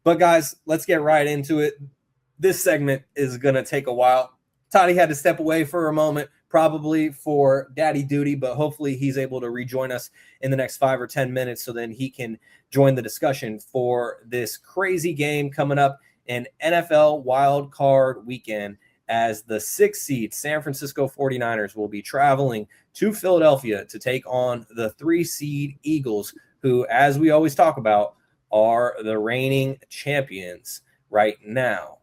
But guys, let's get right into it. This segment is going to take a while. Toddy had to step away for a moment, probably for daddy duty, but hopefully he's able to rejoin us in the next 5 or 10 minutes so then he can join the discussion for this crazy game coming up in NFL Wild Card Weekend, as the 6th seed San Francisco 49ers will be traveling to Philadelphia to take on the 3 seed Eagles, who, as we always talk about, are the reigning champions right now.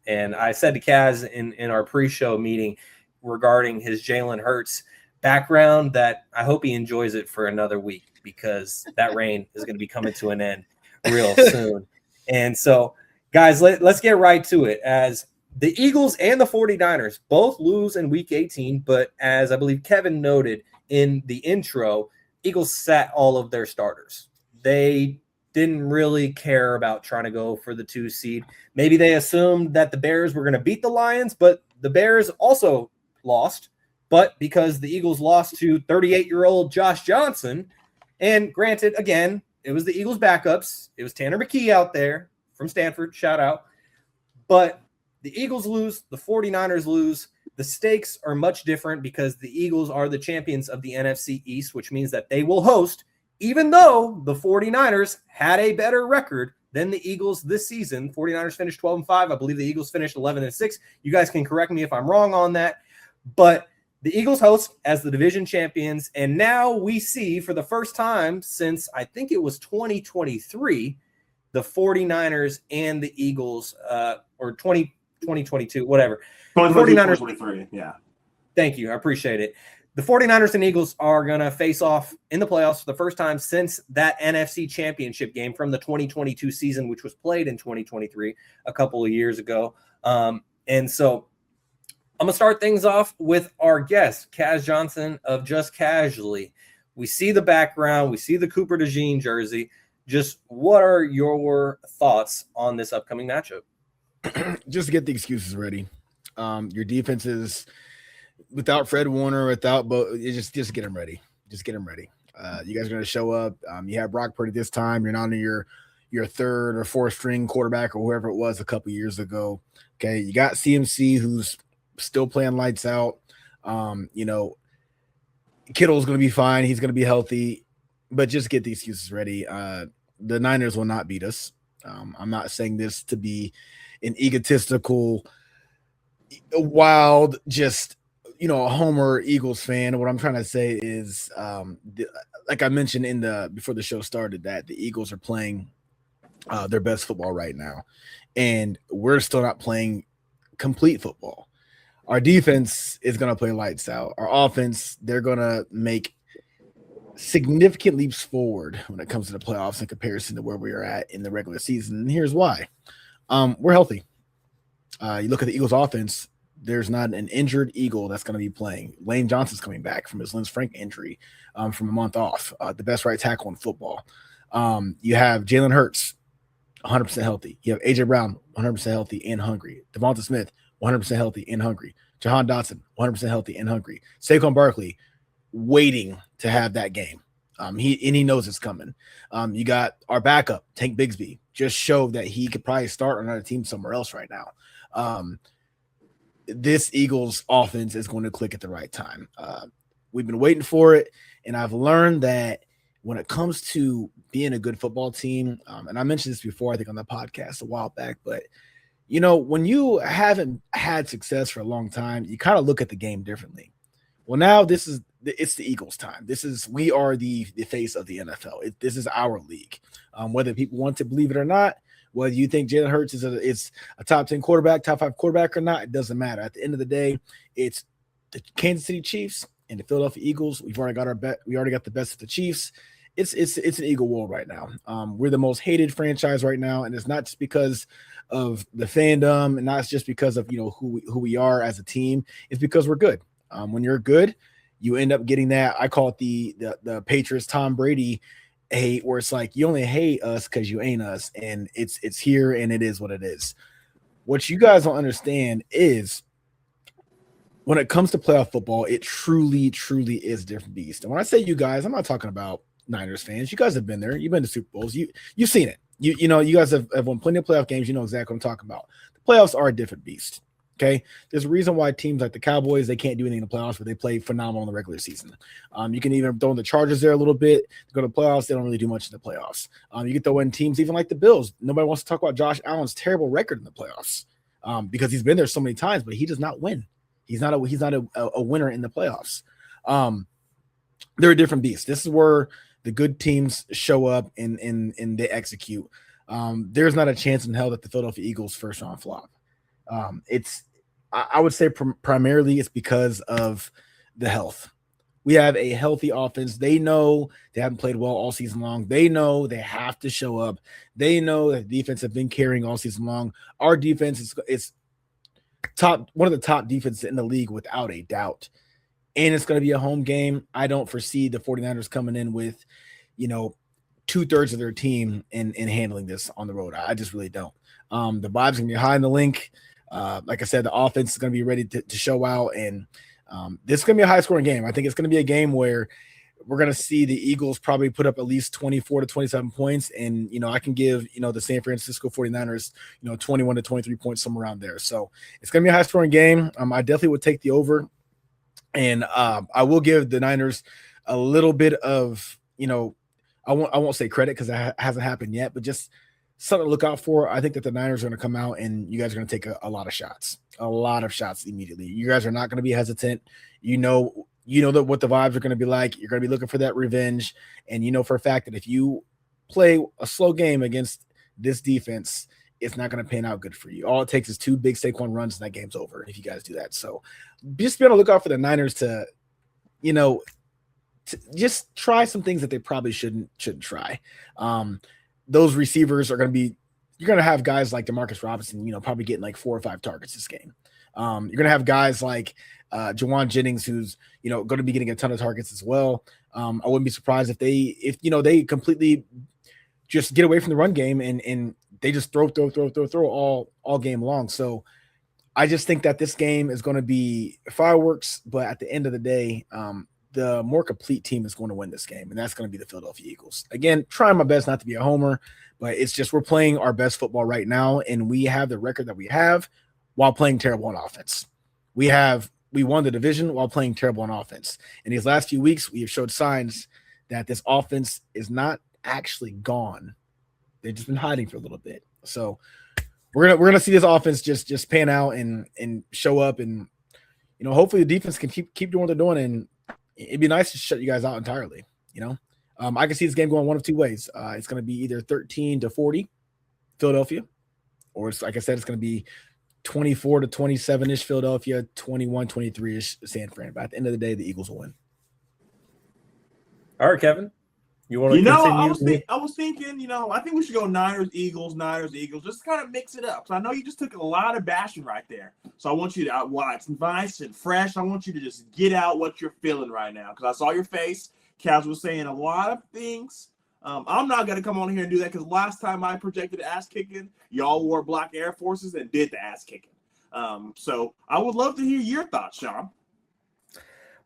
And I said to Kaz in our pre-show meeting regarding his Jalen Hurts background that I hope he enjoys it for another week, because that reign is going to be coming to an end real soon. And so, guys, let's get right to it, as the Eagles and the 49ers both lose in Week 18, but as I believe Kevin noted in the intro, Eagles sat all of their starters. They didn't really care about trying to go for the 2 seed. Maybe they assumed that the Bears were going to beat the Lions, but the Bears also lost. But because the Eagles lost to 38-year-old Josh Johnson, and granted, again, it was the Eagles' backups. It was Tanner McKee out there from Stanford, shout out. But the Eagles lose, the 49ers lose. The stakes are much different because the Eagles are the champions of the NFC East, which means that they will host, even though the 49ers had a better record than the Eagles this season. 49ers finished 12-5. I believe the Eagles finished 11-6. You guys can correct me if I'm wrong on that. But the Eagles host as the division champions. And now we see, for the first time since I think it was 2023, the 49ers and the Eagles, or 2022, whatever. 49ers, 2023, yeah. Thank you. I appreciate it. The 49ers and Eagles are going to face off in the playoffs for the first time since that NFC Championship game from the 2022 season, which was played in 2023 a couple of years ago. And so I'm going to start things off with our guest, Kaz Johnson of Just Casually. We see the background. We see the Cooper DeJean jersey. Just what are your thoughts on this upcoming matchup? Just get the excuses ready. Your defense is without Fred Warner, without just get them ready. Just get them ready. You guys are going to show up. You have Brock Purdy this time. You're not on your 3rd or 4th string quarterback or whoever it was a couple years ago. Okay, you got CMC who's still playing lights out. Kittle's going to be fine. He's going to be healthy, but just get the excuses ready. The Niners will not beat us. I'm not saying this to be an egotistical, wild, just a Homer Eagles fan. What I'm trying to say is, like I mentioned before the show started, that the Eagles are playing their best football right now, and we're still not playing complete football. Our defense is going to play lights out. Our offense, they're going to make significant leaps forward when it comes to the playoffs in comparison to where we are at in the regular season. And here's why. We're healthy. You look at the Eagles offense, there's not an injured Eagle that's going to be playing. Lane Johnson's coming back from his Lynn Frank injury from a month off, the best right tackle in football. You have Jalen Hurts, 100% healthy. You have A.J. Brown, 100% healthy and hungry. Devonta Smith, 100% healthy and hungry. Jahan Dotson, 100% healthy and hungry. Saquon Barkley, waiting to have that game. He knows it's coming. You got our backup, Tank Bigsby, just showed that he could probably start on another team somewhere else right now. This Eagles offense is going to click at the right time. We've been waiting for it, and I've learned that when it comes to being a good football team, and I mentioned this before, I think on the podcast a while back, but when you haven't had success for a long time, you kind of look at the game differently. Well, now it's the Eagles' time. We are the face of the NFL. This is our league. Whether people want to believe it or not, whether you think Jalen Hurts is a top 10 quarterback, top 5 quarterback or not, it doesn't matter. At the end of the day, it's the Kansas City Chiefs and the Philadelphia Eagles. We already got the best of the Chiefs. It's an Eagle world right now. We're the most hated franchise right now, and it's not just because of the fandom, and not just because of who we are as a team. It's because we're good. When you're good, you end up getting that. I call it the Patriots Tom Brady hate, where it's like you only hate us because you ain't us, and it's here and it is what it is. What you guys don't understand is when it comes to playoff football, it truly, truly is a different beast. And when I say you guys, I'm not talking about Niners fans. You guys have been there. You've been to Super Bowls. You've seen it. You know, you guys have won plenty of playoff games. You know exactly what I'm talking about. The playoffs are a different beast. Okay, there's a reason why teams like the Cowboys, they can't do anything in the playoffs, but they play phenomenal in the regular season. You can even throw in the Chargers there a little bit. Go to the playoffs, they don't really do much in the playoffs. You can throw in teams even like the Bills. Nobody wants to talk about Josh Allen's terrible record in the playoffs because he's been there so many times, but he does not win. He's not a winner in the playoffs. They're a different beast. This is where the good teams show up and they execute. There's not a chance in hell that the Philadelphia Eagles first round flop. I would say primarily it's because of the health. We have a healthy offense. They know they haven't played well all season long. They know they have to show up. They know that the defense have been carrying all season long. Our defense is one of the top defenses in the league without a doubt. And it's going to be a home game. I don't foresee the 49ers coming in with, 2/3 of their team in handling this on the road. I just really don't. The vibes going to be high in the link. Like I said, the offense is going to be ready to show out, and this is going to be a high-scoring game. I think it's going to be a game where we're going to see the Eagles probably put up at least 24 to 27 points, and, I can give, the San Francisco 49ers, 21 to 23 points, somewhere around there. So it's going to be a high-scoring game. I definitely would take the over, and I will give the Niners a little bit of, I won't say credit because it hasn't happened yet, but just something to look out for. I think that the Niners are going to come out and you guys are going to take a lot of shots immediately. You guys are not going to be hesitant. You know that what the vibes are going to be like. You're going to be looking for that revenge. And for a fact that if you play a slow game against this defense, it's not going to pan out good for you. All it takes is 2 big Saquon runs and that game's over if you guys do that. So just be on the lookout for the Niners to just try some things that they probably shouldn't try. Those receivers are going to be, you're going to have guys like DeMarcus Robinson, probably getting like 4 or 5 targets this game. You're going to have guys like Jawan Jennings, who's, going to be getting a ton of targets as well. I wouldn't be surprised if they completely just get away from the run game and they just throw all game long. So I just think that this game is going to be fireworks, but at the end of the day, the more complete team is going to win this game, and that's going to be the Philadelphia Eagles. Again, trying my best not to be a homer, but it's just we're playing our best football right now, and we have the record that we have while playing terrible on offense. We won the division while playing terrible on offense. In these last few weeks, we have showed signs that this offense is not actually gone. They've just been hiding for a little bit. So we're gonna see this offense just pan out and show up, and hopefully the defense can keep doing what they're doing, and it'd be nice to shut you guys out entirely. I can see this game going one of 2 ways. It's going to be either 13-40 Philadelphia, or it's like I said, it's going to be 24 to 27-ish Philadelphia, 21-23-ish San Fran. But at the end of the day, the Eagles will win. All right, Kevin. You want to continue? I was thinking, I think we should go Niners, Eagles, just kind of mix it up. So I know you just took a lot of bashing right there. So I want you to, while it's nice and fresh, I want you to just get out what you're feeling right now. Because I saw your face. Kaz was saying a lot of things. I'm not going to come on here and do that because last time I projected ass kicking, y'all wore black Air Forces and did the ass kicking. So I would love to hear your thoughts, Shaun.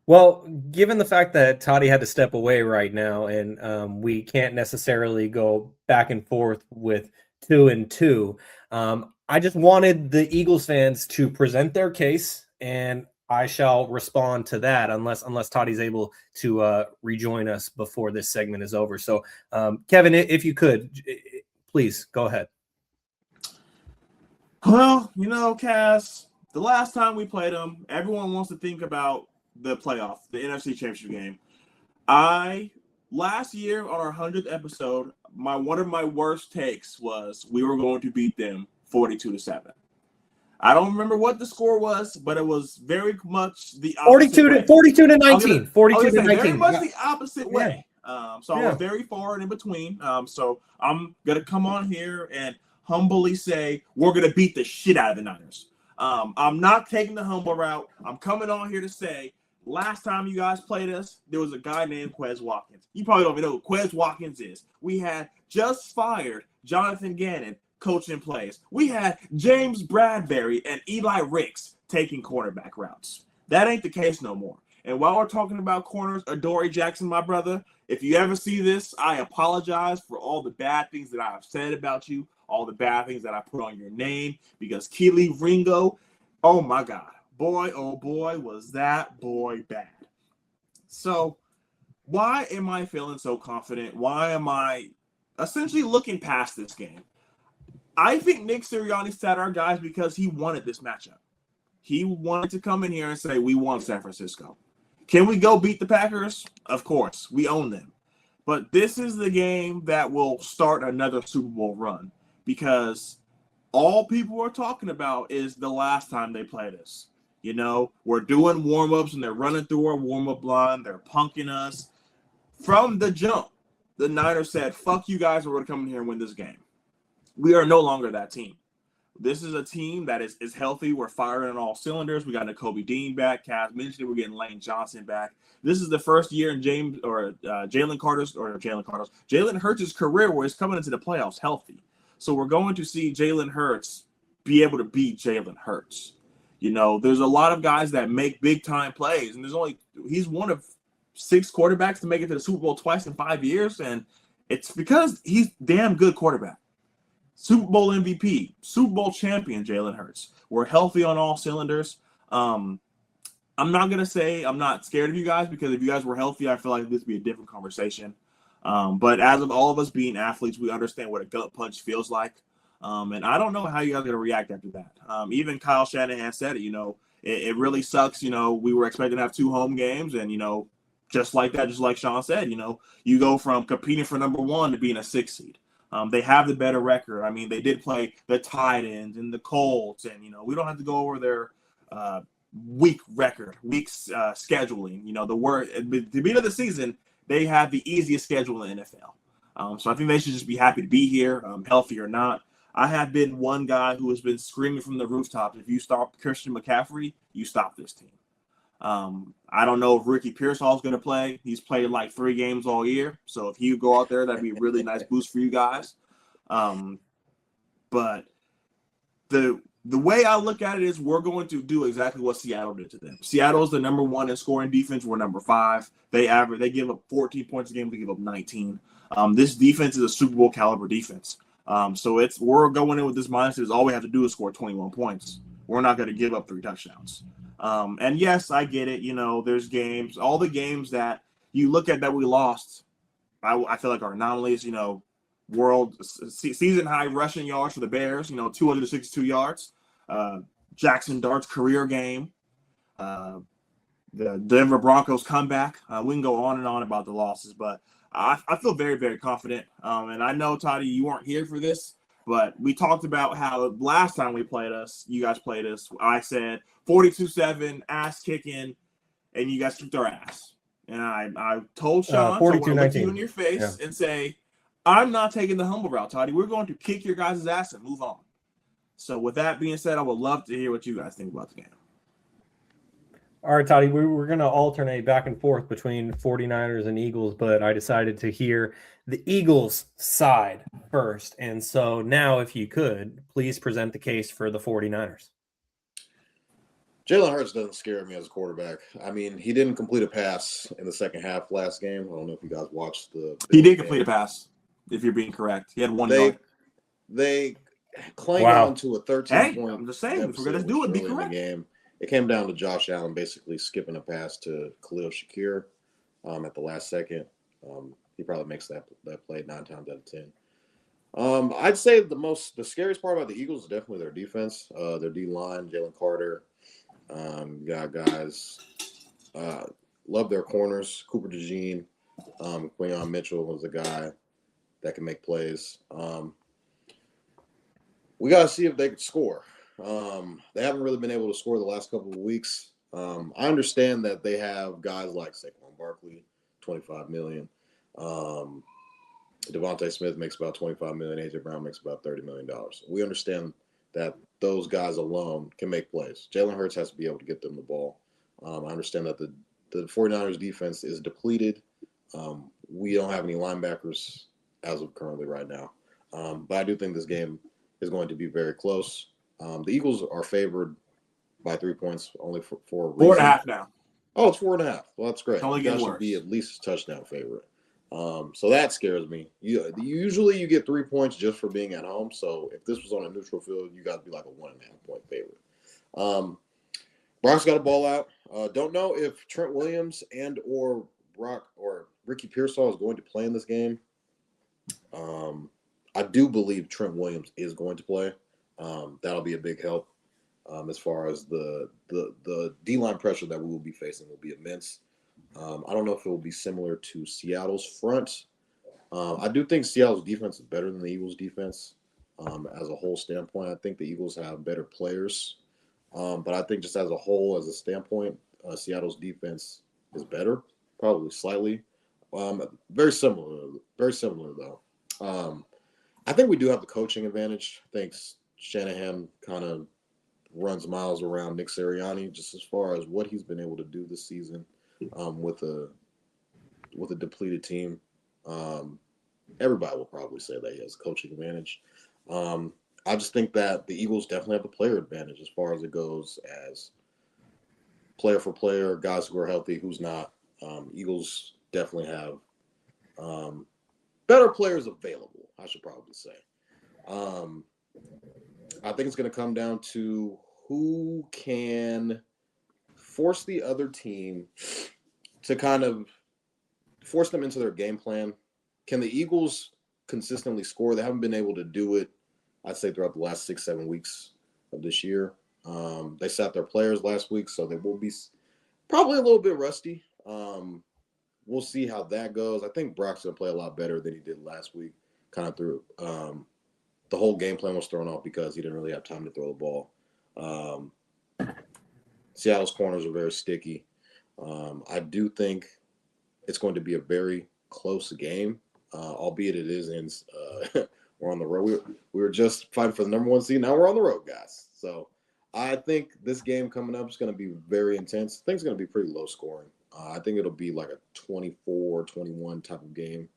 Well, given the fact that Toddy had to step away right now, and we can't necessarily go back and forth with 2 and 2, I just wanted the Eagles fans to present their case, and I shall respond to that unless Toddy's able to rejoin us before this segment is over. So, Kevin, if you could, please go ahead. Well, Cass, the last time we played them, everyone wants to think about the playoff, the NFC Championship game. Last year on our 100th episode, one of my worst takes was we were going to beat them 42-7. I don't remember what the score was, but it was very much the opposite 42 to 19. 42 to 19. Very much the opposite way. I was very far and in between. So I'm gonna come on here and humbly say we're gonna beat the shit out of the Niners. I'm not taking the humble route. I'm coming on here to say last time you guys played us, there was a guy named Quez Watkins. You probably don't even know who Quez Watkins is. We had just fired Jonathan Gannon coaching plays. We had James Bradbury and Eli Ricks taking quarterback routes. That ain't the case no more. And while we're talking about corners, Adoree Jackson, my brother, if you ever see this, I apologize for all the bad things that I have said about you, all the bad things that I put on your name, because Keely Ringo, oh my God, boy, oh boy, was that boy bad. So why am I feeling so confident? Why am I essentially looking past this game? I think Nick Sirianni sat our guys because he wanted this matchup. He wanted to come in here and say, we want San Francisco. Can we go beat the Packers? Of course. We own them. But this is the game that will start another Super Bowl run, because all people are talking about is the last time they played us. You know, we're doing warm-ups and they're running through our warm-up line. They're punking us. From the jump, the Niners said, fuck you guys, we're going to come in here and win this game. We are no longer that team. This is a team that is healthy. We're firing on all cylinders. We got Nakobe Dean back. Kaz mentioned it. We're getting Lane Johnson back. This is the first year in Jalen Hurts' career where he's coming into the playoffs healthy. So we're going to see Jalen Hurts be able to beat Jalen Hurts. You know, there's a lot of guys that make big time plays, and he's one of 6 quarterbacks to make it to the Super Bowl twice in 5 years, and it's because he's damn good quarterback. Super Bowl MVP, Super Bowl champion Jalen Hurts. We're healthy on all cylinders. I'm not going to say I'm not scared of you guys, because if you guys were healthy, I feel like this would be a different conversation. But as of all of us being athletes, we understand what a gut punch feels like. And I don't know how you guys are going to react after that. Even Kyle Shanahan said it, you know, it really sucks. You know, we were expecting to have 2 home games, and, you know, just like that, just like Shaun said, you know, you go from competing for number 1 to being a 6 seed. They have the better record. I mean, they did play the Titans and the Colts, and, you know, we don't have to go over their weak scheduling. You know, at the beginning of the season, they have the easiest schedule in the NFL. So I think they should just be happy to be here, healthy or not. I have been one guy who has been screaming from the rooftops, if you stop Christian McCaffrey, you stop this team. I don't know if Ricky Pearsall is going to play. He's played like 3 games all year. So if he would go out there, that'd be a really nice boost for you guys. But the way I look at it is we're going to do exactly what Seattle did to them. Seattle is the number 1 in scoring defense. We're number 5. They give up 14 points a game. We give up 19. This defense is a Super Bowl caliber defense. So we're going in with this mindset is all we have to do is score 21 points. We're not going to give up 3 touchdowns. And yes, I get it. You know, there's games, all the games that you look at that we lost, I feel like are anomalies. You know, season high rushing yards for the Bears, you know, 262 yards. Jackson Dart's career game. The Denver Broncos comeback. We can go on and on about the losses, but I feel very, very confident. And I know, Toddy, you weren't here for this, but we talked about how last time you guys played us, I said 42-7, ass kicking, and you guys kicked our ass. And I told Shaun, 42-19. So look you in your face and say, I'm not taking the humble route, Toddy. We're going to kick your guys' ass and move on. So with that being said, I would love to hear what you guys think about the game. All right, Toddy, we're going to alternate back and forth between 49ers and Eagles, but I decided to hear the Eagles side first. And so now, if you could, please present the case for the 49ers. Jalen Hurts doesn't scare me as a quarterback. I mean, he didn't complete a pass in the second half last game. I don't know if you guys watched the He did complete a pass, if you're being correct. He had 1 yard. They clanged on to a 13-point I'm just saying, if we're going to do it, be correct. Game. It came down to Josh Allen basically skipping a pass to Khalil Shakir at the last second. He probably makes that play 9 times out of 10. I'd say the scariest part about the Eagles is definitely their defense, their D line, Jalen Carter. Got guys. Love their corners. Cooper DeJean, Quinyon Mitchell was a guy that can make plays. We got to see if they could score. They haven't really been able to score the last couple of weeks. I understand that they have guys like Saquon Barkley, $25 million. Devontae Smith makes about $25 million. A.J. Brown makes about $30 million. We understand that those guys alone can make plays. Jalen Hurts has to be able to get them the ball. I understand that the 49ers defense is depleted. We don't have any linebackers as of currently right now. But I do think this game is going to be very close. The Eagles are favored by 3 points only for a reason. 4.5 now. Oh, it's 4.5. Well, that's great. It's only That getting should worse. be at least a touchdown favorite. So that scares me. Usually you get 3 points just for being at home. So if this was on a neutral field, you got to be like a 1.5 point favorite. Brock's got a ball out. Don't know if Trent Williams and or Brock or Ricky Pearsall is going to play in this game. I do believe Trent Williams is going to play. That'll be a big help as far as the D-line pressure that we will be facing will be immense. I don't know if it will be similar to Seattle's front. I do think Seattle's defense is better than the Eagles' defense as a whole standpoint. I think the Eagles have better players. But I think just as a whole, as a standpoint, Seattle's defense is better, probably slightly. Very similar though. I think we do have the coaching advantage. I think Shanahan kind of runs miles around Nick Sirianni just as far as what he's been able to do this season with a depleted team. Everybody will probably say that he has coaching advantage. I just think that the Eagles definitely have the player advantage as far as it goes as player for player, guys who are healthy, who's not. Eagles definitely have better players available, I should probably say. I think it's going to come down to who can force the other team to kind of force them into their game plan. Can the Eagles consistently score? They haven't been able to do it, I'd say, throughout the last 6-7 weeks of this year. They sat their players last week, so they will be probably a little bit rusty. We'll see how that goes. I think Brock's going to play a lot better than he did last week, kind of through the whole game plan was thrown off because he didn't really have time to throw the ball. Seattle's corners are very sticky. I do think it's going to be a very close game, albeit it is in we're on the road. We were just fighting for the number 1 seed. Now we're on the road, guys. So I think this game coming up is going to be very intense. I think it's going to be pretty low scoring. I think it'll be like a 24-21 type of game.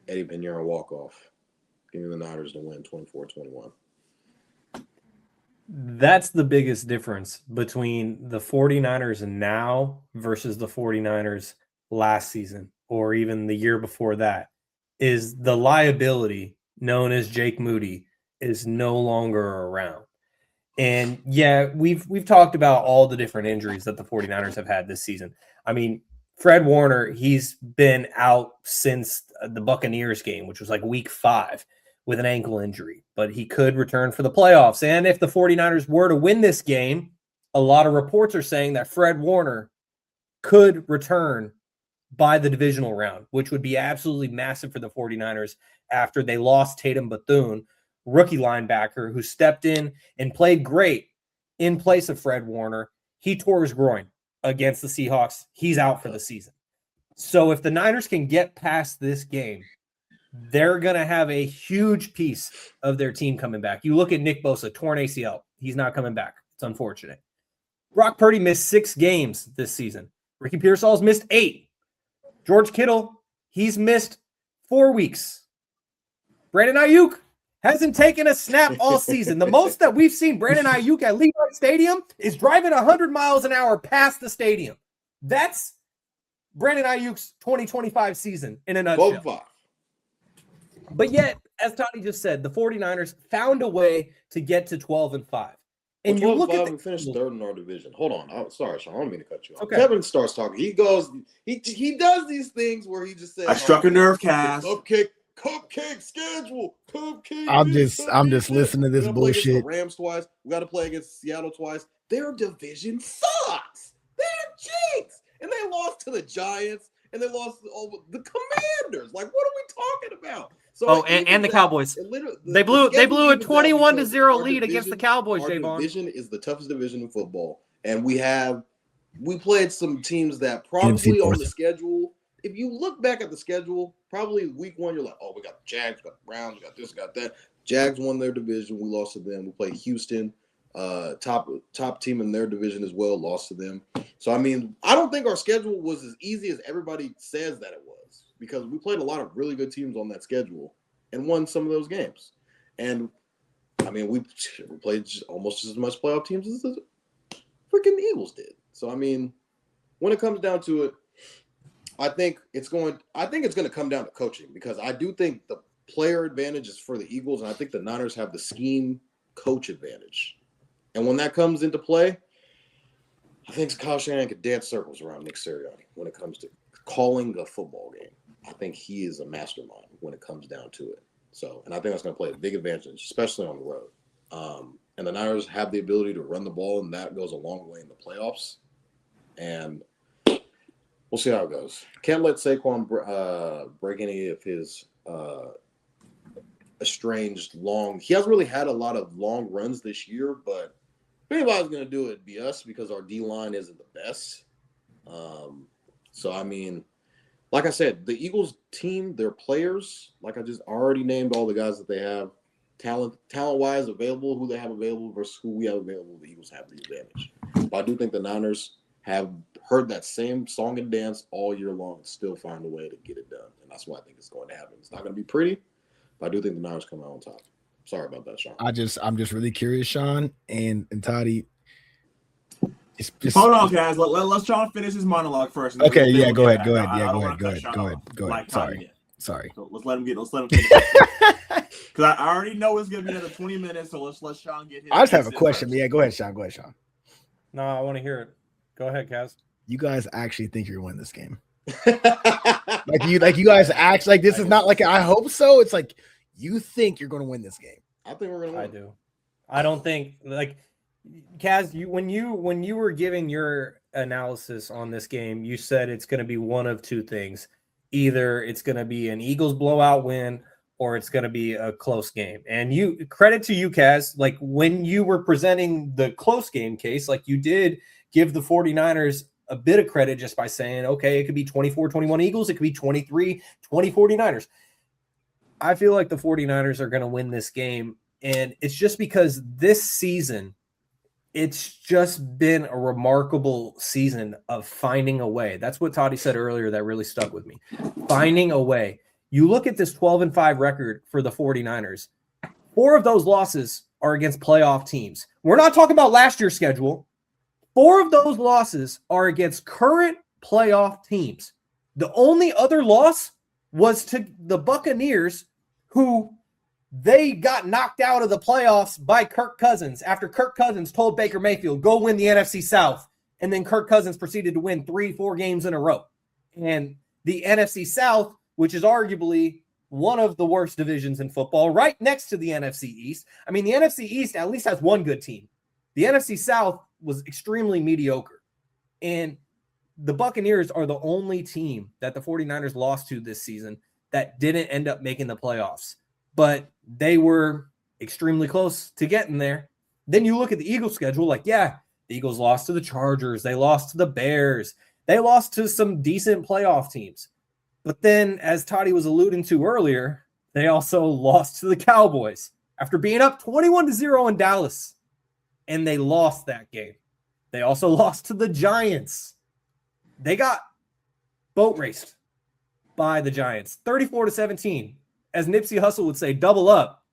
Eddie Pinheiro walk-off. Give me the Niners to win 24-21. That's the biggest difference between the 49ers now versus the 49ers last season or even the year before that is the liability known as Jake Moody is no longer around. And yeah, we've talked about all the different injuries that the 49ers have had this season. I mean, Fred Warner, he's been out since the Buccaneers game, which was like week 5 with an ankle injury, but he could return for the playoffs. And if the 49ers were to win this game, a lot of reports are saying that Fred Warner could return by the divisional round, which would be absolutely massive for the 49ers after they lost Tatum Bethune, rookie linebacker who stepped in and played great in place of Fred Warner. He tore his groin against the Seahawks. He's out for the season. So if the Niners can get past this game, they're going to have a huge piece of their team coming back. You look at Nick Bosa, torn ACL. He's not coming back. It's unfortunate. Brock Purdy missed 6 games this season. Ricky Pearsall's missed 8. George Kittle, he's missed 4 weeks. Brandon Ayuk hasn't taken a snap all season. The most that we've seen Brandon Ayuk at Levi Stadium is driving 100 miles an hour past the stadium. That's Brandon Ayuk's 2025 season in a nutshell. 12-5. But yet, as Tony just said, the 49ers found a way to get to 12-5. And you look at we finished third in our division. Hold on. I'm sorry, Shaun. I don't mean to cut you off. Okay. Kevin starts talking. He goes, he does these things where he just says, I struck a nerve, Cass. Cupcake schedule. Cupcake. I'm just listening to this we play against bullshit. the Rams twice. We got to play against Seattle twice. Their division sucks. They're jinx. And they lost to the Giants. And they lost to the Commanders. Like, what are we talking about? So and the Cowboys. They blew a 21-0 lead against the Cowboys, Jaevon. Our division is the toughest division in football. And we played some teams that probably on the schedule, if you look back at the schedule, probably week 1, you're like, oh, we got the Jags, we got the Browns, we got this, we got that. Jags won their division. We lost to them. We played Houston, top team in their division as well, lost to them. So, I mean, I don't think our schedule was as easy as everybody says that it was because we played a lot of really good teams on that schedule and won some of those games. And, I mean, we played almost as much playoff teams as the freaking Eagles did. So I mean, when it comes down to it, I think it's going to come down to coaching, because I do think the player advantage is for the Eagles, and I think the Niners have the scheme coach advantage. And when that comes into play, I think Kyle Shanahan could dance circles around Nick Sirianni when it comes to calling a football game. I think he is a mastermind when it comes down to it. So, and I think that's going to play a big advantage, especially on the road. And the Niners have the ability to run the ball, and that goes a long way in the playoffs. And we'll see how it goes. Can't let Saquon break any of his estranged long. He hasn't really had a lot of long runs this year, but if anybody's going to do it, it'd be us, because our D-line isn't the best. So, I mean, like I said, the Eagles team, their players, like I just already named all the guys that they have, talent-wise available, who they have available versus who we have available, the Eagles have the advantage. But I do think the Niners have heard that same song and dance all year long and still find a way to get it done. And that's what I think is going to happen. It's not going to be pretty, but I do think the Niners come out on top. Sorry about that, Shaun. I'm just really curious, Shaun and Toddy. Hold on, guys. Let's Shaun finish his monologue first. Okay, yeah, go ahead. Go ahead. Sorry. So let's let him finish. Because I already know it's gonna be another 20 minutes, so let's let Shaun get his. I just have a question. First. Yeah, go ahead, Shaun. No, I want to hear it. Go ahead, Kaz. You guys actually think you're gonna win this game? like you guys act like this is not like I hope so. It's like you think you're gonna win this game. I think we're gonna win. I do. I don't think like Kaz, when you were giving your analysis on this game, you said it's going to be one of two things. Either it's going to be an Eagles blowout win or it's going to be a close game. And you credit to you, Kaz, like when you were presenting the close game case, like you did give the 49ers a bit of credit just by saying, okay, it could be 24-21 Eagles. It could be 23-20 49ers. I feel like the 49ers are going to win this game. And it's just because this season, it's just been a remarkable season of finding a way. That's what Toddy said earlier that really stuck with me. Finding a way. You look at this 12-5 record for the 49ers. 4 of those losses are against playoff teams. We're not talking about last year's schedule. 4 of those losses are against current playoff teams. The only other loss was to the Buccaneers, who they got knocked out of the playoffs by Kirk Cousins after Kirk Cousins told Baker Mayfield, go win the NFC South. And then Kirk Cousins proceeded to win 3-4 games in a row. And the NFC South, which is arguably one of the worst divisions in football, right next to the NFC East. I mean, the NFC East at least has one good team. The NFC South was extremely mediocre. And the Buccaneers are the only team that the 49ers lost to this season that didn't end up making the playoffs. But they were extremely close to getting there. Then you look at the Eagles schedule, like, yeah, the Eagles lost to the Chargers. They lost to the Bears. They lost to some decent playoff teams. But then, as Toddy was alluding to earlier, they also lost to the Cowboys after being up 21-0 in Dallas. And they lost that game. They also lost to the Giants. They got boat raced by the Giants, 34-17. As Nipsey Hussle would say, double up.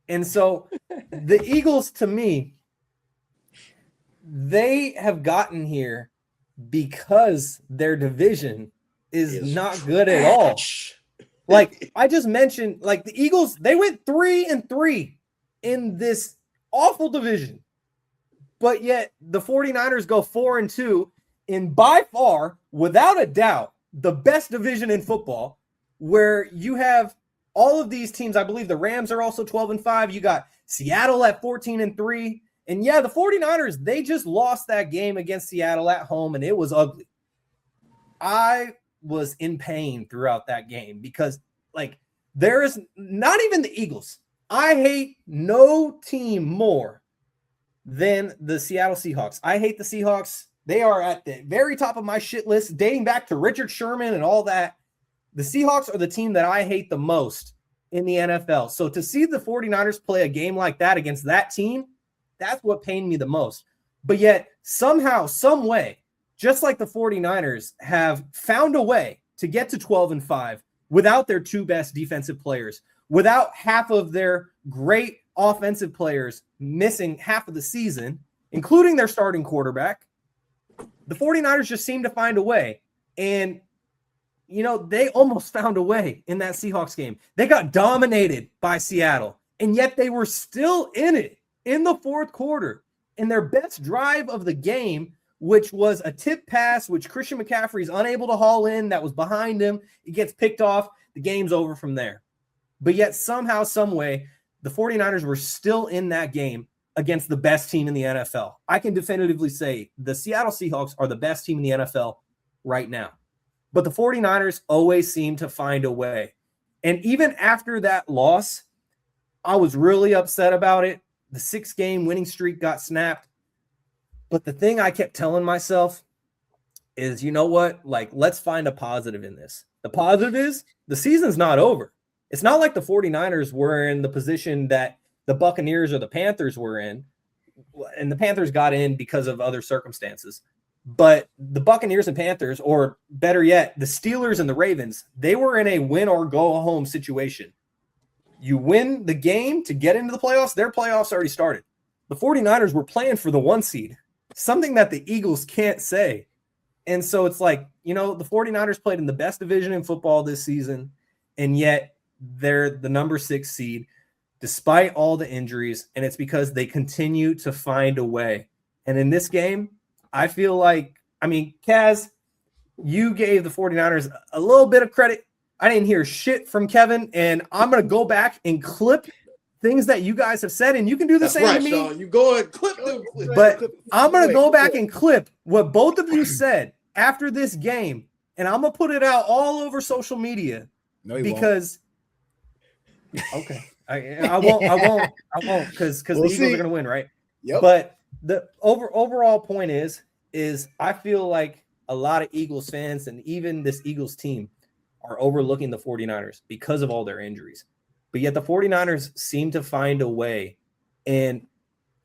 And so the Eagles, to me, they have gotten here because their division is not good at all. Like I just mentioned, like the Eagles, they went 3-3 in this awful division. But yet the 49ers go 4-2 in by far, without a doubt, the best division in football, where you have all of these teams. I believe the Rams are also 12-5. You got Seattle at 14-3. And yeah, the 49ers, they just lost that game against Seattle at home, and it was ugly. I was in pain throughout that game because, like, there is not even the Eagles. I hate no team more than the Seattle Seahawks. I hate the Seahawks. They are at the very top of my shit list, dating back to Richard Sherman and all that. The Seahawks are the team that I hate the most in the NFL. So to see the 49ers play a game like that against that team, that's what pained me the most. But yet, somehow, some way, just like the 49ers have found a way to get to 12-5 without their 2 best defensive players, without half of their great offensive players missing half of the season, including their starting quarterback. The 49ers just seem to find a way. And, they almost found a way in that Seahawks game. They got dominated by Seattle, and yet they were still in it in the fourth quarter. In their best drive of the game, which was a tip pass, which Christian McCaffrey is unable to haul in, that was behind him. It gets picked off. The game's over from there. But yet somehow, some way, the 49ers were still in that game against the best team in the NFL. I can definitively say the Seattle Seahawks are the best team in the NFL right now. But the 49ers always seem to find a way. And even after that loss, I was really upset about it. The 6-game winning streak got snapped. But the thing I kept telling myself is, you know what? Let's find a positive in this. The positive is the season's not over. It's not like the 49ers were in the position that the Buccaneers or the Panthers were in, and the Panthers got in because of other circumstances. But the Buccaneers and Panthers, or better yet, the Steelers and the Ravens, they were in a win or go home situation. You win the game to get into the playoffs, their playoffs already started. The 49ers were playing for the 1 seed, something that the Eagles can't say. And so it's the 49ers played in the best division in football this season, and yet they're the number 6 seed despite all the injuries, and it's because they continue to find a way. And in this game, I feel Kaz, you gave the 49ers a little bit of credit. I didn't hear shit from Kevin, and I'm going to go back and clip things that you guys have said, and you can do the same to me. Shaun. You go and clip them. But I'm going to go back and clip what both of you said after this game, and I'm going to put it out all over social media. No, you because won't. Okay. I won't because the Eagles are going to win, right? Yep. But the overall point is I feel like a lot of Eagles fans and even this Eagles team are overlooking the 49ers because of all their injuries. But yet the 49ers seem to find a way. And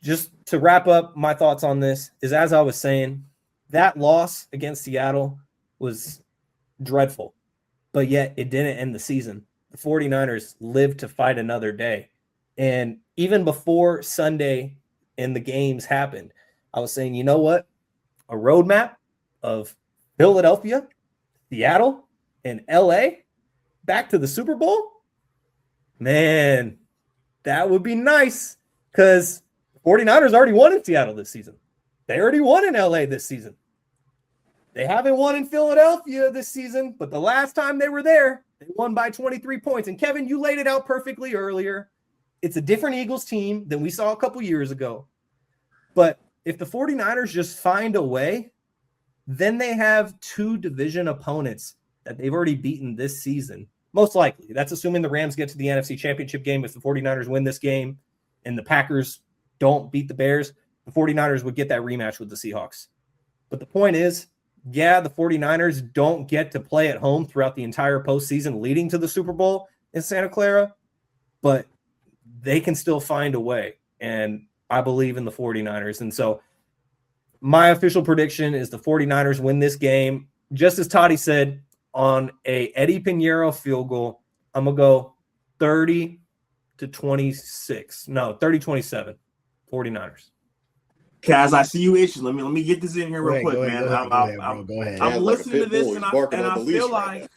just to wrap up my thoughts on this is, as I was saying, that loss against Seattle was dreadful, but yet it didn't end the season. The 49ers lived to fight another day. And even before Sunday and the games happened, I was saying, you know what? A roadmap of Philadelphia, Seattle, and LA back to the Super Bowl? Man, that would be nice, because 49ers already won in Seattle this season. They already won in LA this season. They haven't won in Philadelphia this season, but the last time they were there, they won by 23 points. And Kevin, you laid it out perfectly earlier. It's a different Eagles team than we saw a couple years ago. But if the 49ers just find a way, then they have 2 division opponents that they've already beaten this season. Most likely. That's assuming the Rams get to the NFC Championship game. If the 49ers win this game and the Packers don't beat the Bears, the 49ers would get that rematch with the Seahawks. But the point is, yeah, the 49ers don't get to play at home throughout the entire postseason leading to the Super Bowl in Santa Clara, but they can still find a way. And I believe in the 49ers. And so my official prediction is the 49ers win this game. Just as Toddy said, on a Eddie Pinheiro field goal, I'm going to go 30-26. No, 30-27. 49ers. Kaz, I see you itching. Let me get this in here real quick, man. Go ahead. I'm listening to this, and I feel like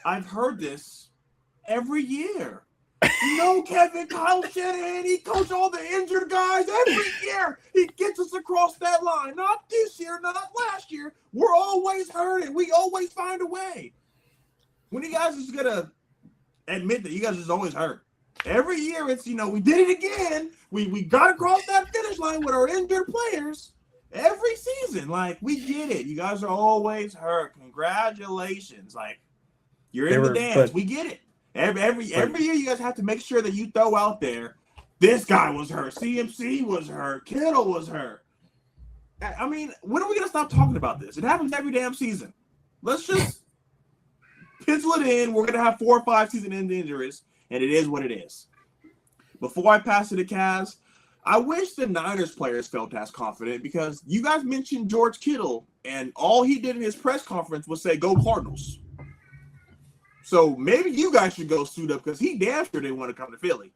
I've heard this every year. Kevin, Kyle Shanahan, he coached all the injured guys every year. He gets us across that line. Not this year, not last year. We're always hurting. We always find a way. When you guys is gonna admit that you guys is always hurt? Every year it's, we did it again. We got across that finish line with our injured players every season. We get it. You guys are always hurt. Congratulations. You're in the dance. We get it. Every year you guys have to make sure that you throw out there, this guy was hurt, CMC was hurt, Kittle was hurt. I mean, when are we going to stop talking about this? It happens every damn season. Let's just pencil it in. We're going to have 4 or 5 season-end injuries, and it is what it is. Before I pass it to Kaz, I wish the Niners players felt as confident, because you guys mentioned George Kittle, and all he did in his press conference was say, "Go Cardinals." So maybe you guys should go suit up, because he damn sure didn't want to come to Philly.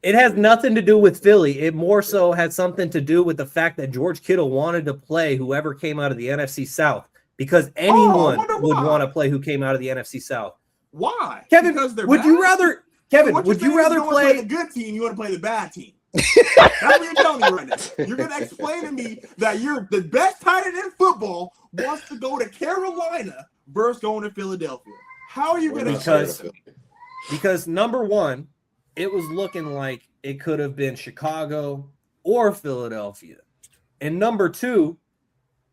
It has nothing to do with Philly. It more so had something to do with the fact that George Kittle wanted to play whoever came out of the NFC South because anyone would want to play who came out of the NFC South. Why? Kevin, would bad? you rather play the good team? You want to play the bad team? That's what you're telling me right now. You're going to explain to me that you're the best tight end in football wants to go to Carolina versus going to Philadelphia. How are you going to? Because number one, it was looking like it could have been Chicago or Philadelphia, and number two,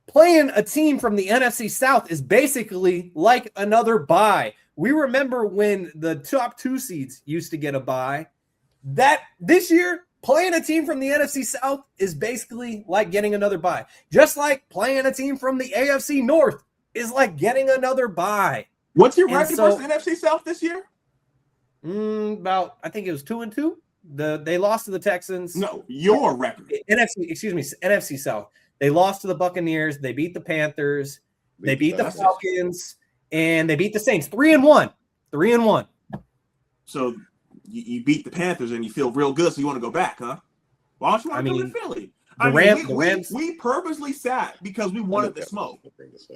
playing a team from the NFC South is basically like another bye. We remember when the top 2 seeds used to get a bye. That this year, playing a team from the NFC South is basically like getting another bye. Just like playing a team from the AFC North is like getting another bye. What's your record versus NFC South this year? I think it was 2-2. They lost to the Texans. No, your record. NFC South. They lost to the Buccaneers. They beat the Panthers. They beat the Falcons, and they beat the Saints. 3-1. 3-1. So you beat the Panthers and you feel real good, so you want to go back, huh? Why don't you want to go to Philly? We purposely sat because we wanted the smoke.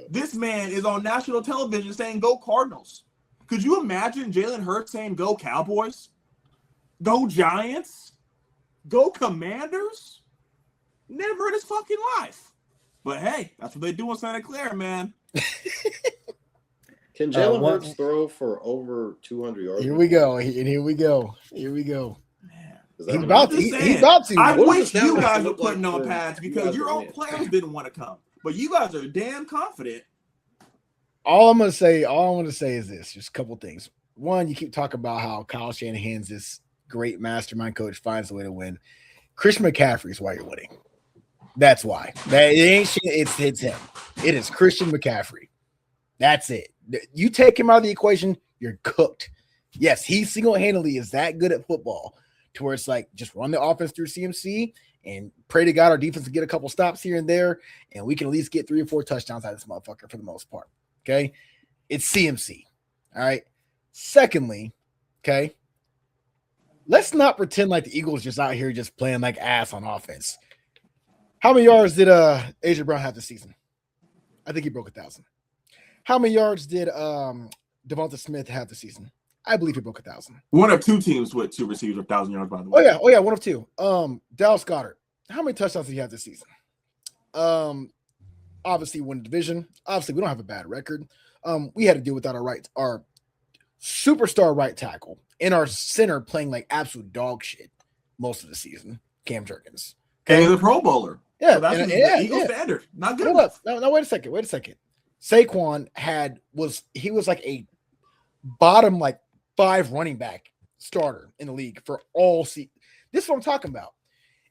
This man is on national television saying, go Cardinals. Could you imagine Jalen Hurts saying, go Cowboys? Go Giants? Go Commanders? Never in his fucking life. But hey, that's what they do in Santa Clara, man. Can Jalen Hurts throw for over 200 yards? Here we go. Here we go. Man. He's about to. I wish you guys were putting on pads because your own players didn't want to come. But you guys are damn confident. All I'm gonna say is this: just a couple things. One, you keep talking about how Kyle Shanahan's this great mastermind coach finds a way to win. Christian McCaffrey is why you're winning. That's why. It's him. It is Christian McCaffrey. That's it. You take him out of the equation, you're cooked. Yes, he single-handedly is that good at football to where it's like just run the offense through CMC and pray to God our defense will get a couple stops here and there, and we can at least get 3 or 4 touchdowns out of this motherfucker for the most part. Okay, it's CMC. All right. Secondly, okay, let's not pretend like the Eagles just out here just playing like ass on offense. How many yards did AJ Brown have this season? I think he broke 1,000. How many yards did Devonta Smith have this season? I believe he broke 1,000. One of 2 teams with 2 receivers with 1,000 yards, by the way. Oh yeah, one of 2. Dallas Goedert. How many touchdowns did he have this season? Obviously won the division. Obviously, we don't have a bad record. We had to deal without our superstar right tackle and our center playing like absolute dog shit most of the season. Cam Jerkins. Okay, he's a Pro Bowler. Yeah, so that's the Eagle standard. Not good. Hold up. No, wait a second. Saquon was like a bottom like 5 running back starter in the league for all season. This is what I'm talking about.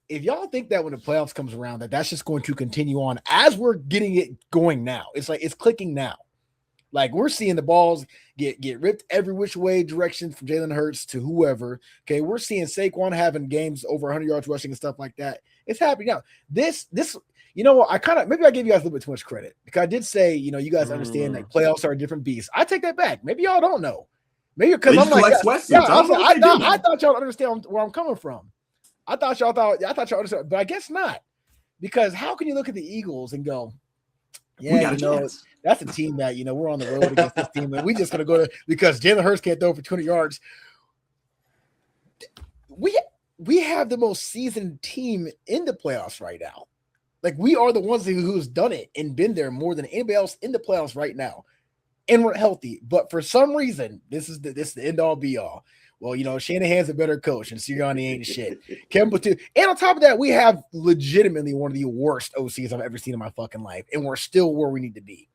If y'all think that when the playoffs comes around that's just going to continue on as we're getting it going now, it's like it's clicking now. Like we're seeing the balls get ripped every which way direction from Jalen Hurts to whoever. Okay, we're seeing Saquon having games over 100 yards rushing and stuff like that. It's happening now. This, you know, maybe I gave you guys a little bit too much credit because I did say, you know, you guys understand that playoffs are a different beast. I take that back. Maybe y'all don't know. Maybe because I'm like, I thought y'all understand where I'm coming from. I thought y'all understood, but I guess not. Because how can you look at the Eagles and go, yeah, you know, that's a team that, you know, we're on the road against this team, and we just gonna go to because Jalen Hurts can't throw for 200 yards. We have the most seasoned team in the playoffs right now. Like we are the ones who's done it and been there more than anybody else in the playoffs right now, and we're healthy. But for some reason, this is the end all be all. Well, you know, Shanahan's a better coach, and Sirianni ain't shit. Kevin too. And on top of that, we have legitimately one of the worst OCs I've ever seen in my fucking life, and we're still where we need to be.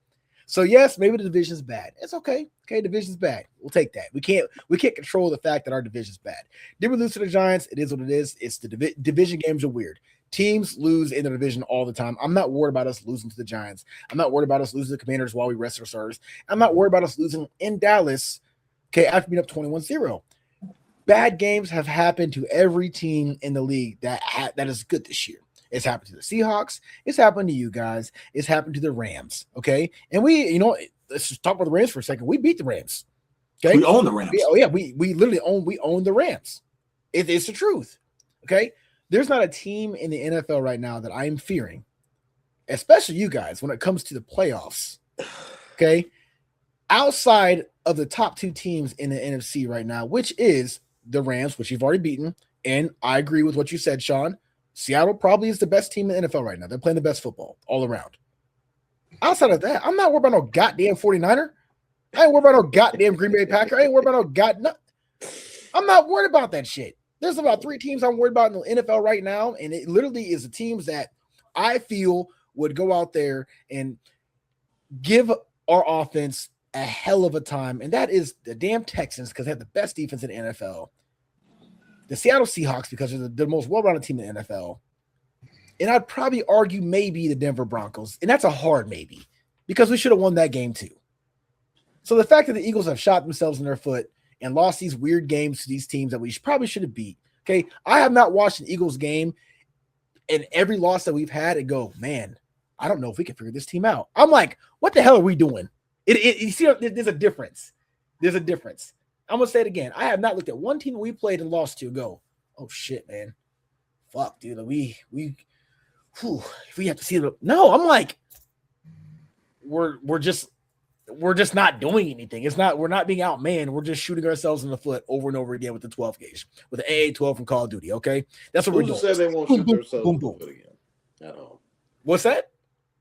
So yes, maybe the division's bad. It's okay. Okay, division's bad. We'll take that. We can't control the fact that our division's bad. Did we lose to the Giants? It is what it is. It's the division games are weird. Teams lose in the division all the time. I'm not worried about us losing to the Giants. I'm not worried about us losing to the Commanders while we rest our starters. I'm not worried about us losing in Dallas, okay, after being up 21-0. Bad games have happened to every team in the league that is good this year. It's happened to the Seahawks. It's happened to you guys. It's happened to the Rams, okay? And we, you know, let's just talk about the Rams for a second. We beat the Rams, okay? We own the Rams. We literally own the Rams. It's the truth. Okay. There's not a team in the NFL right now that I'm fearing, especially you guys, when it comes to the playoffs. Okay. Outside of the top two teams in the NFC right now, which is the Rams, which you've already beaten. And I agree with what you said, Shaun. Seattle probably is the best team in the NFL right now. They're playing the best football all around. Outside of that, I'm not worried about no goddamn 49er. I ain't worried about no goddamn Green Bay Packer. I ain't worried about I'm not worried about that shit. There's about 3 teams I'm worried about in the NFL right now, and it literally is the teams that I feel would go out there and give our offense a hell of a time, and that is the damn Texans because they have the best defense in the NFL, the Seattle Seahawks because they're the most well-rounded team in the NFL, and I'd probably argue maybe the Denver Broncos, and that's a hard maybe because we should have won that game too. So the fact that the Eagles have shot themselves in their foot and lost these weird games to these teams that we probably should have beat. Okay, I have not watched an Eagles game and every loss that we've had and go, man, I don't know if we can figure this team out. I'm like, what the hell are we doing? You see, there's a difference. There's a difference. I'm gonna say it again. I have not looked at one team that we played and lost to and go, oh shit, man, fuck, dude. If we have to see it. No, I'm like, we're just not doing anything. We're not being outmanned. We're just shooting ourselves in the foot over and over again with the 12 gauge, with the AA-12 from Call of Duty. Okay, that's what we're doing. Who's to say they won't shoot themselves in the foot again? At all. What's that?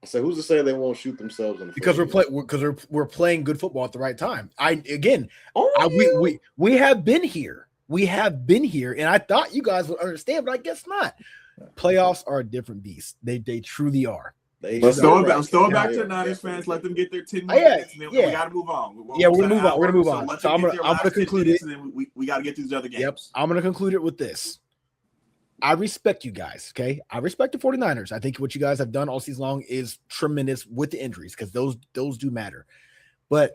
I said, who's to say they won't shoot themselves in the foot? Because we're playing good football at the right time. We have been here. We have been here, and I thought you guys would understand, but I guess not. Playoffs are a different beast. They truly are. Let's throw it back to the Niners fans. Let them get their 10 minutes. And then we got to move on. We're gonna move on. So I'm gonna conclude it. And then we got to get through these other games. Yep. I'm gonna conclude it with this. I respect you guys. Okay, I respect the 49ers. I think what you guys have done all season long is tremendous with the injuries because those do matter. But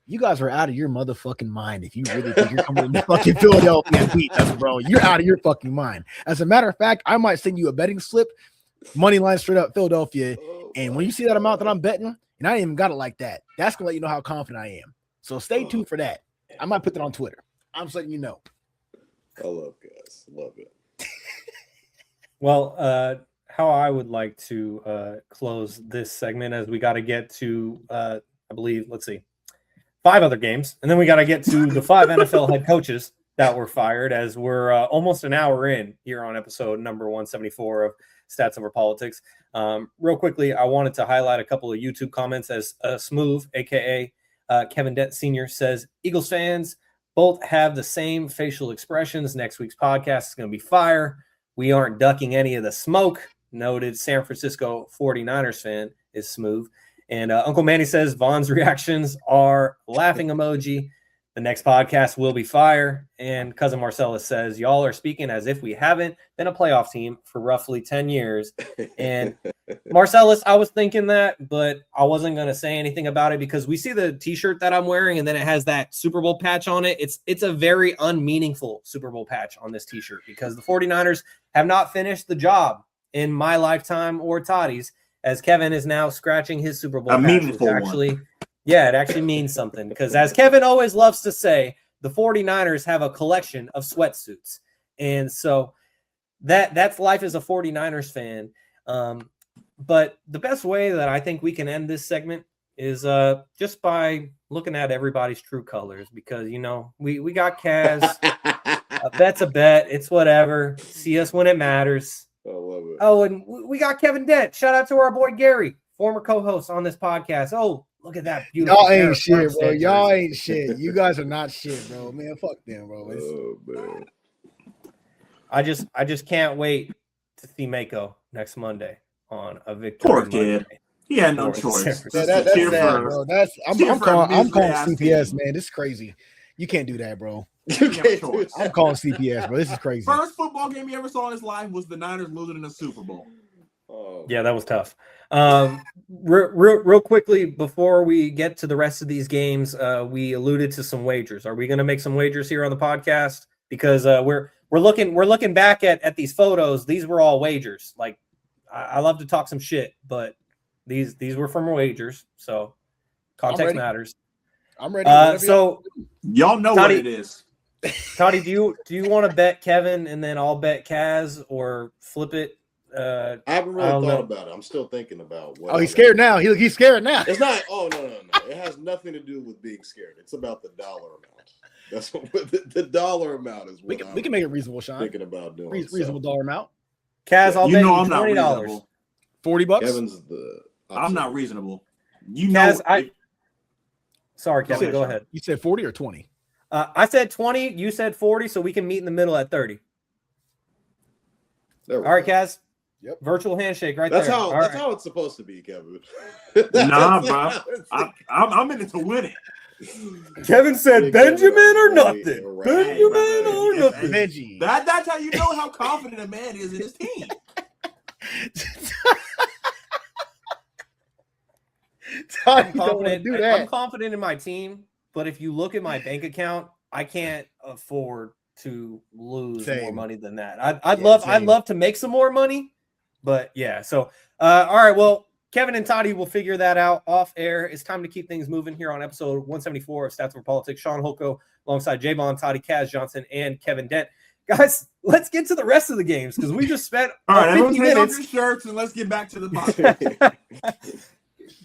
you guys are out of your motherfucking mind if you really think you're coming to fucking Philadelphia and beat us, bro. You're out of your fucking mind. As a matter of fact, I might send you a betting slip, money line straight up Philadelphia. And when you see that amount that I'm betting, and I ain't even got it like that, that's gonna let you know how confident I am. So stay tuned for that. I might put that on Twitter. I'm just letting you know. I love guys. Love it. Well, how I would like to close this segment as we got to get to, I believe, 5 other games. And then we got to get to the 5 NFL head coaches that were fired as we're almost an hour in here on episode number 174 of Stats Over Politics. Real quickly, I wanted to highlight a couple of YouTube comments as Smooth, a.k.a. Kevin Dent Sr. says, Eagles fans both have the same facial expressions. Next week's podcast is going to be fire. We aren't ducking any of the smoke. Noted San Francisco 49ers fan is Smooth. And Uncle Manny says Vaughn's reactions are laughing emoji. The next podcast will be fire. And Cousin Marcellus says, y'all are speaking as if we haven't been a playoff team for roughly 10 years. And Marcellus, I was thinking that, but I wasn't going to say anything about it because we see the t-shirt that I'm wearing and then it has that Super Bowl patch on it. It's a very unmeaningful Super Bowl patch on this t-shirt because the 49ers have not finished the job in my lifetime or Toddy's, as Kevin is now scratching his Super Bowl patch. Meaningful one. Yeah, it actually means something because as Kevin always loves to say, the 49ers have a collection of sweatsuits. And so that's life as a 49ers fan. But the best way that I think we can end this segment is just by looking at everybody's true colors because, we got Kaz. A bet's a bet. It's whatever. See us when it matters. I love it. Oh, and we got Kevin Dent. Shout out to our boy Gary, former co-host on this podcast. Oh, look at that beautiful. Y'all ain't shit, bro. Y'all ain't shit. You guys are not shit, bro. Man, fuck them, bro. Man. I just can't wait to see Mako next Monday on a victory. Poor kid. He had no choice. Yeah, that's sad, bro. I'm calling CPS, man. This is crazy. You can't do that, bro. I'm calling CPS, bro. This is crazy. First football game he ever saw in his life was the Niners losing in the Super Bowl. Yeah, that was tough. Real quickly before we get to the rest of these games, we alluded to some wagers. Are we going to make some wagers here on the podcast? Because we're looking back at these photos. These were all wagers. Like I love to talk some shit, but these were from wagers. So context matters. I'm ready. So y'all know Toddy, what it is. Toddy, do you want to bet Kevin and then I'll bet Kaz or flip it? I haven't really don't thought know. about it. I'm still thinking about what. Oh, he's scared now. He's scared now. It's not. Oh no. It has nothing to do with being scared. It's about the dollar amount. That's what the dollar amount is. We can make it reasonable, Sean. Thinking about doing Reasonable dollar amount. Kaz, I'll You bet know you I'm not $20. reasonable. $40. Kevin's the. I'm not reasonable. You know, Kaz, Sorry, Kevin, ahead, go Sean. ahead. You said 40 or 20? I said 20, you said 40, so we can meet in the middle at 30. There we All right, go. Kaz. Yep. Virtual handshake right That's there. how. All That's right. how it's supposed to be, Kevin. nah, bro. I'm in it to win it. Kevin said Benjamin or nothing. Right. Benjamin or nothing. Benji. That's how you know how confident a man is in his team. Todd, you don't want to do I'm that. confident in my team, but if you look at my bank account, I can't afford to lose more Same. money than that. I'd love to make some more money, but yeah. So all right, well, Kevin and Toddy will figure that out off air. It's time to keep things moving here on episode 174 of Stats for Politics. Shaun Holko alongside Jaevon, Toddy, Kaz Johnson, and Kevin Dent. Guys, let's get to the rest of the games because we just spent All right, 50 everyone take off minutes. your shirts and let's get back to the podcast.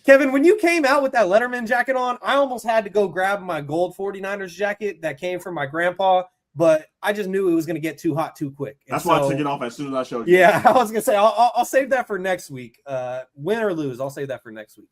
Kevin, when you came out with that Letterman jacket on, I almost had to go grab my gold 49ers jacket that came from my grandpa, but I just knew it was going to get too hot too quick. And That's why I took it off as soon as I showed you. Yeah, I was going to say, I'll save that for next week. Win or lose, I'll save that for next week.